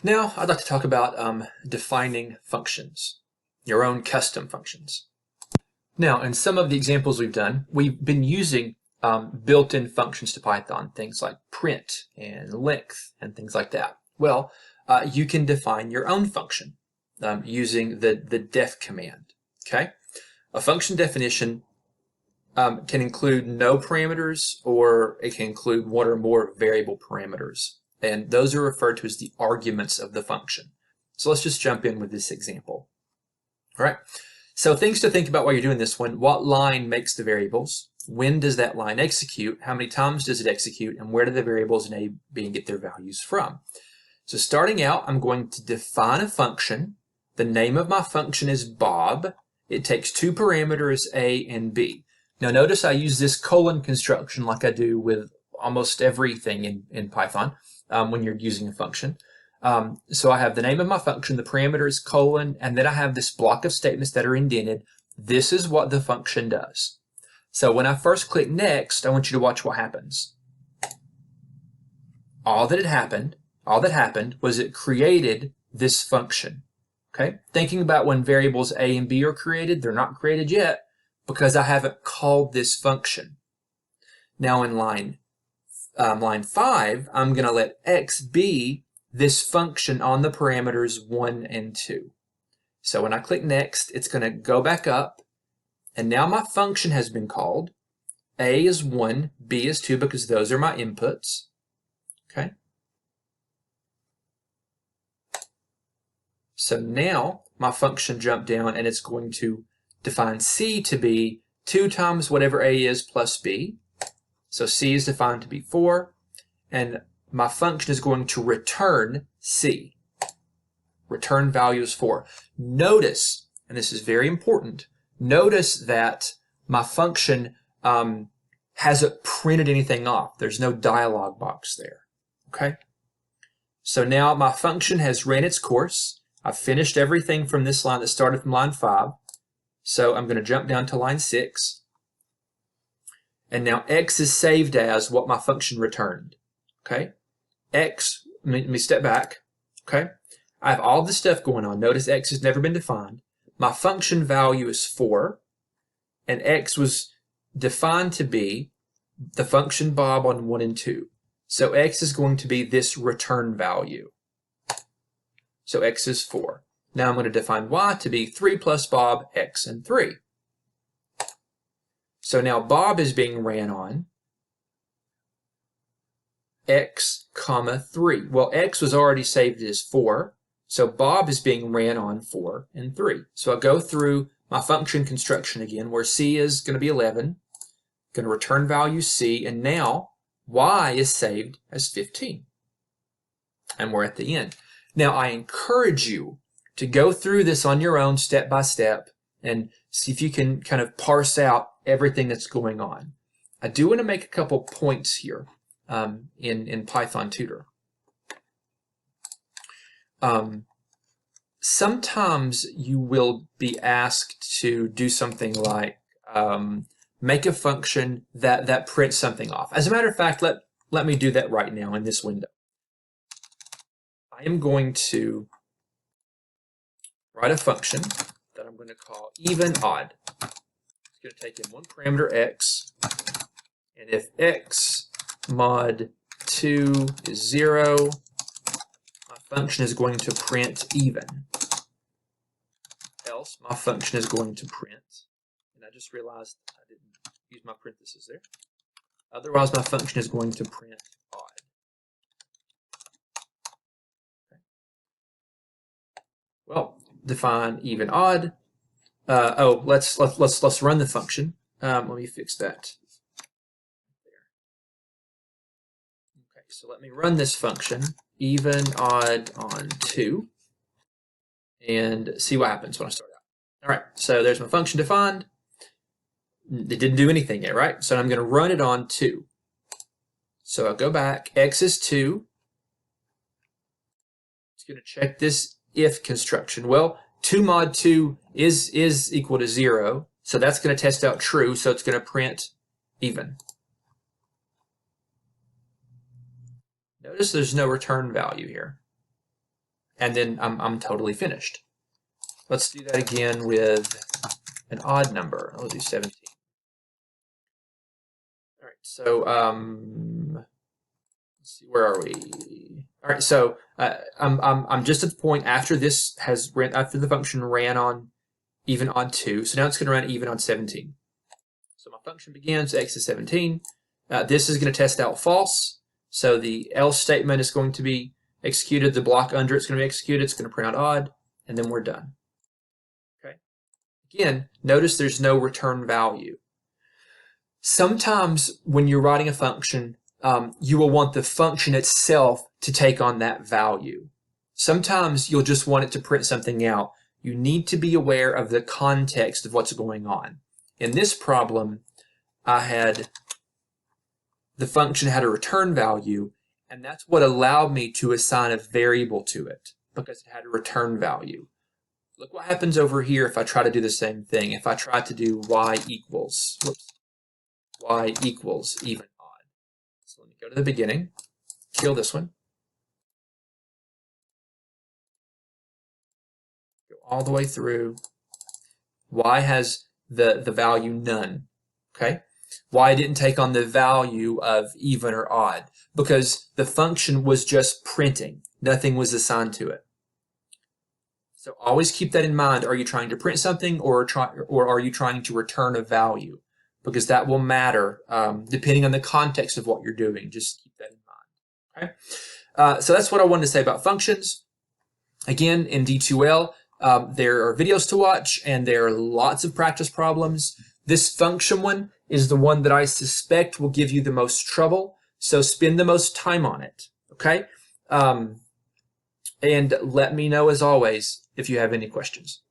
Now, I'd like to talk about defining functions, your own custom functions. Now, in some of the examples we've done, we've been using built-in functions to Python, things like print and length and things like that. Well, you can define your own function using the def command. Okay, a function definition can include no parameters, or it can include one or more variable parameters. And those are referred to as the arguments of the function. So let's just jump in with this example. All right. So things to think about while you're doing this one: what line makes the variables? When does that line execute? How many times does it execute? And where do the variables in A, B, and get their values from? So starting out, I'm going to define a function. The name of my function is Bob. It takes two parameters, A and B. Now notice I use this colon construction like I do with almost everything in Python when you're using a function. So I have the name of my function, the parameter is colon, and then I have this block of statements that are indented. This is what the function does. So when I first click next, I want you to watch what happens. All that happened was it created this function. Okay? Thinking about when variables A and B are created, they're not created yet because I haven't called this function. Now in line 5, I'm going to let x be this function on the parameters 1 and 2. So when I click next, it's going to go back up, and now my function has been called. A is 1, B is 2, because those are my inputs. Okay. So now my function jumped down, and it's going to define C to be 2 times whatever A is plus B. So C is defined to be 4, and my function is going to return C. Return value is 4. Notice, and this is very important, notice that my function hasn't printed anything off. There's no dialog box there. Okay? So now my function has ran its course. I've finished everything from this line that started from line 5. So I'm going to jump down to line 6. And now x is saved as what my function returned. Okay? X, let me step back. Okay? I have all this stuff going on. Notice x has never been defined. My function value is 4. And x was defined to be the function Bob on 1 and 2. So x is going to be this return value. So x is 4. Now I'm going to define y to be 3 plus Bob, x, and 3. So now Bob is being ran on x, comma 3. Well, x was already saved as 4, so Bob is being ran on 4 and 3. So I'll go through my function construction again, where C is going to be 11, going to return value C, and now y is saved as 15. And we're at the end. Now I encourage you to go through this on your own step by step and see if you can kind of parse out everything that's going on. I do want to make a couple points here in Python Tutor. Sometimes you will be asked to do something like make a function that prints something off. As a matter of fact, let me do that right now in this window. I am going to write a function that I'm going to call even odd. It's going to take in one parameter x, and if x mod 2 is 0, my function is going to print even. Else, my function is going to print, and I just realized I didn't use my parentheses there. Otherwise, my function is going to print odd. Okay. Well, define even odd. Let's run the function. Let me fix that. There. Okay, so let me run this function, even odd on 2, and see what happens when I start out. All right, so there's my function defined. It didn't do anything yet, right? So I'm going to run it on 2. So I'll go back. X is 2. It's going to check this if construction. Well, 2 mod 2 is equal to 0, so that's going to test out true, so it's going to print even. Notice there's no return value here. and then I'm totally finished. Let's do that again with an odd number. I'll do 17. All right, so let's see, where are we? All right, so I'm just at the point after this has ran, after the function ran on even on 2, so now it's going to run even on 17. So my function begins, x is 17. This is going to test out false, so the else statement is going to be executed, the block under it's going to be executed, it's going to print out odd, and then we're done. Okay. Again, notice there's no return value. Sometimes when you're writing a function, you will want the function itself to take on that value. Sometimes you'll just want it to print something out. You need to be aware of the context of what's going on. In this problem, the function had a return value, and that's what allowed me to assign a variable to it, because it had a return value. Look what happens over here if I try to do the same thing. If I try to do y equals even odd. So let me go to the beginning, kill this one, go all the way through. Y has the value none, okay? Y didn't take on the value of even or odd because the function was just printing. Nothing was assigned to it. So always keep that in mind. Are you trying to print something or are you trying to return a value? Because that will matter depending on the context of what you're doing. Just keep that in mind. Okay. So that's what I wanted to say about functions. Again, in D2L, there are videos to watch and there are lots of practice problems. This function one is the one that I suspect will give you the most trouble. So spend the most time on it. Okay. And let me know, as always, if you have any questions.